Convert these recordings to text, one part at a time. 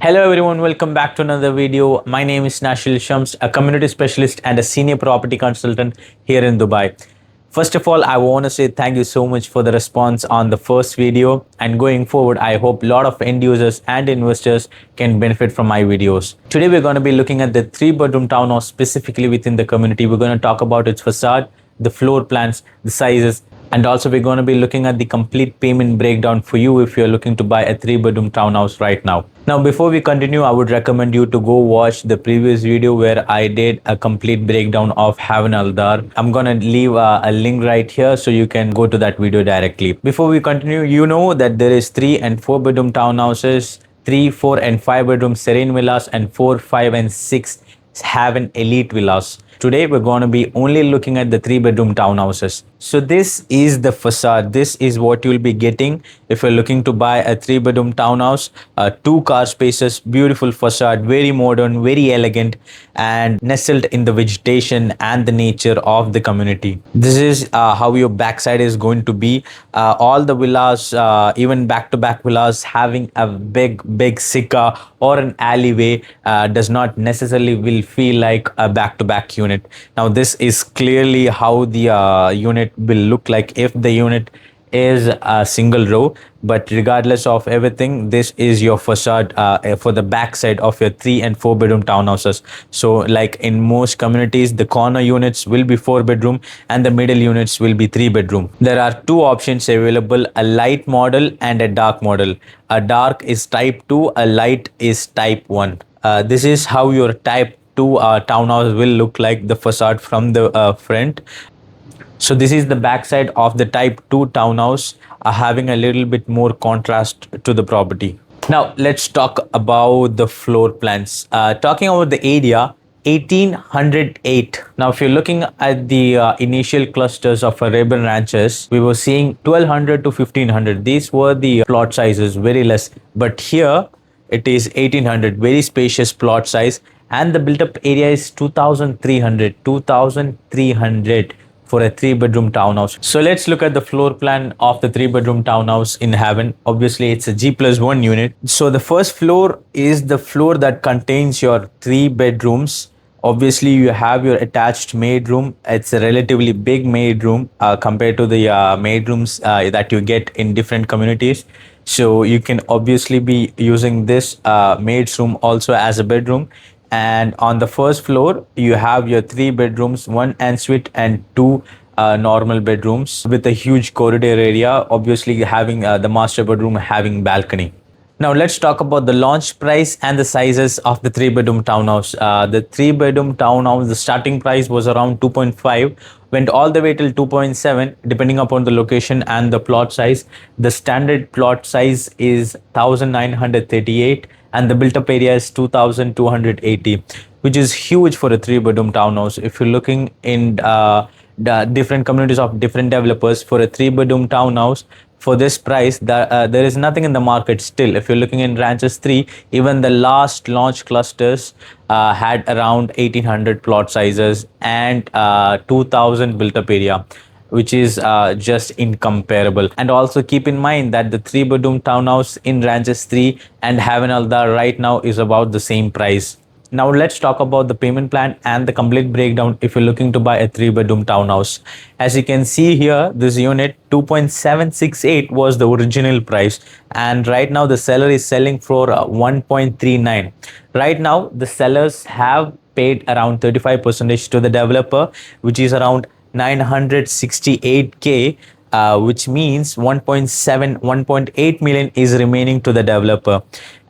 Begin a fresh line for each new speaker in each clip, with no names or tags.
Hello everyone, welcome back to another video. My name is Nashil Shams, a community specialist and a senior property consultant here in Dubai. First of all, I want to say thank you so much for the response on the first video, and going forward, I hope a lot of end users and investors can benefit from my videos. Today we're going to be looking at the 3-bedroom townhouse specifically within the community. We're going to talk about its facade, the floor plans, the sizes, and also we're going to be looking at the complete payment breakdown for you if you're looking to buy a 3-bedroom townhouse right now. Now, before we continue, I would recommend you to go watch the previous video where I did a complete breakdown of Haven Aldar. I'm going to leave a link right here so you can go to that video directly. Before we continue, you know that there is 3 and 4-bedroom townhouses, 3, 4 and 5-bedroom serene villas, and 4, 5 and 6 Haven elite villas. Today we're going to be only looking at the 3-bedroom townhouses. So this is the facade. This is what you'll be getting if you're looking to buy a 3-bedroom townhouse. 2 car spaces, beautiful facade, very modern, very elegant, and nestled in the vegetation and the nature of the community. This is how your backside is going to be. All the villas, even back-to-back villas, having a big sika or an alleyway does not necessarily will feel like a back-to-back unit. Now this is clearly how the unit will look like if the unit is a single row, but regardless of everything, this is your facade for the backside of your 3 and 4-bedroom townhouses. So like in most communities, the corner units will be 4-bedroom and the middle units will be 3-bedroom. There are 2 options available, a light model and a dark model. A dark is type 2, a light is type 1. This is how your type 2 townhouse will look like, the facade from the front. So this is the backside of the type 2 townhouse, having a little bit more contrast to the property. Now let's talk about the floor plans. Talking about the area, 1808. Now if you're looking at the initial clusters of Arabian ranches, we were seeing 1200 to 1500. These were the plot sizes, very less. But here it is 1800, very spacious plot size, and the built up area is 2300 for a 3-bedroom townhouse. So let's look at the floor plan of the 3-bedroom townhouse in Haven. Obviously it's a G+1 unit. So the first floor is the floor that contains your 3 bedrooms. Obviously you have your attached maid room. It's a relatively big maid room compared to the maid rooms that you get in different communities. So you can obviously be using this maid's room also as a bedroom. And on the first floor you have your 3 bedrooms, 1 ensuite and 2 normal bedrooms with a huge corridor area, obviously having the master bedroom having balcony. Now let's talk about the launch price and the sizes of the 3-bedroom townhouse. The 3-bedroom townhouse, the starting price was around 2.5, went all the way till 2.7 depending upon the location and the plot size. The standard plot size is 1938 and the built up area is 2280, which is huge for a 3-bedroom townhouse. If you're looking in the different communities of different developers for a 3-bedroom townhouse for this price, there is nothing in the market still. If you're looking in ranches 3, even the last launch clusters had around 1800 plot sizes and 2000 built up area, which is just incomparable. And also keep in mind that the 3-bedroom townhouse in ranches 3 and Haven Aldar right now is about the same price. Now let's talk about the payment plan and the complete breakdown if you're looking to buy a 3-bedroom townhouse. As you can see here, this unit 2.768 was the original price, and right now the seller is selling for 1.39. Right now the sellers have paid around 35% to the developer, which is around 968k, which means 1.8 million is remaining to the developer.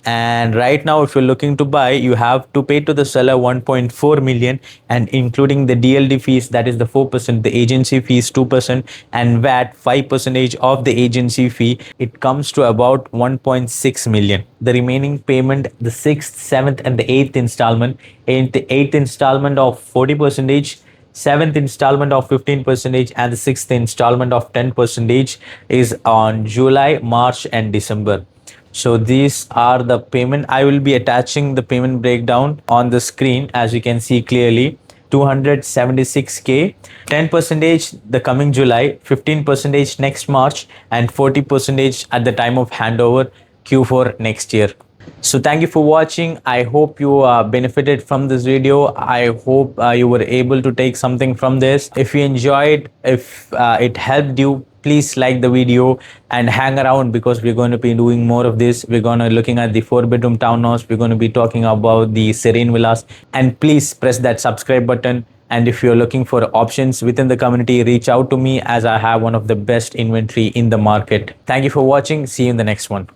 And right now if you're looking to buy, you have to pay to the seller 1.4 million, and including the DLD fees, that is the 4%, the agency fees 2%, and VAT 5% of the agency fee, it comes to about 1.6 million. The remaining payment, the 6th, 7th and the 8th installment, and the 8th installment of 40%, 7th installment of 15%, and the 6th installment of 10% is on July, March and December. So these are the payment. I will be attaching the payment breakdown on the screen, as you can see clearly. 276k, 10% the coming July, 15% next March, and 40% at the time of handover Q4 next year. So thank you for watching. I hope you benefited from this video. I hope you were able to take something from this. If you enjoyed, if it helped you, please like the video and hang around, because we're going to be doing more of this. We're going to looking at the 4-bedroom townhouse. We're going to be talking about the serene villas, and please press that subscribe button. And if you're looking for options within the community, reach out to me, as I have one of the best inventory in the market. Thank you for watching. See you in the next one.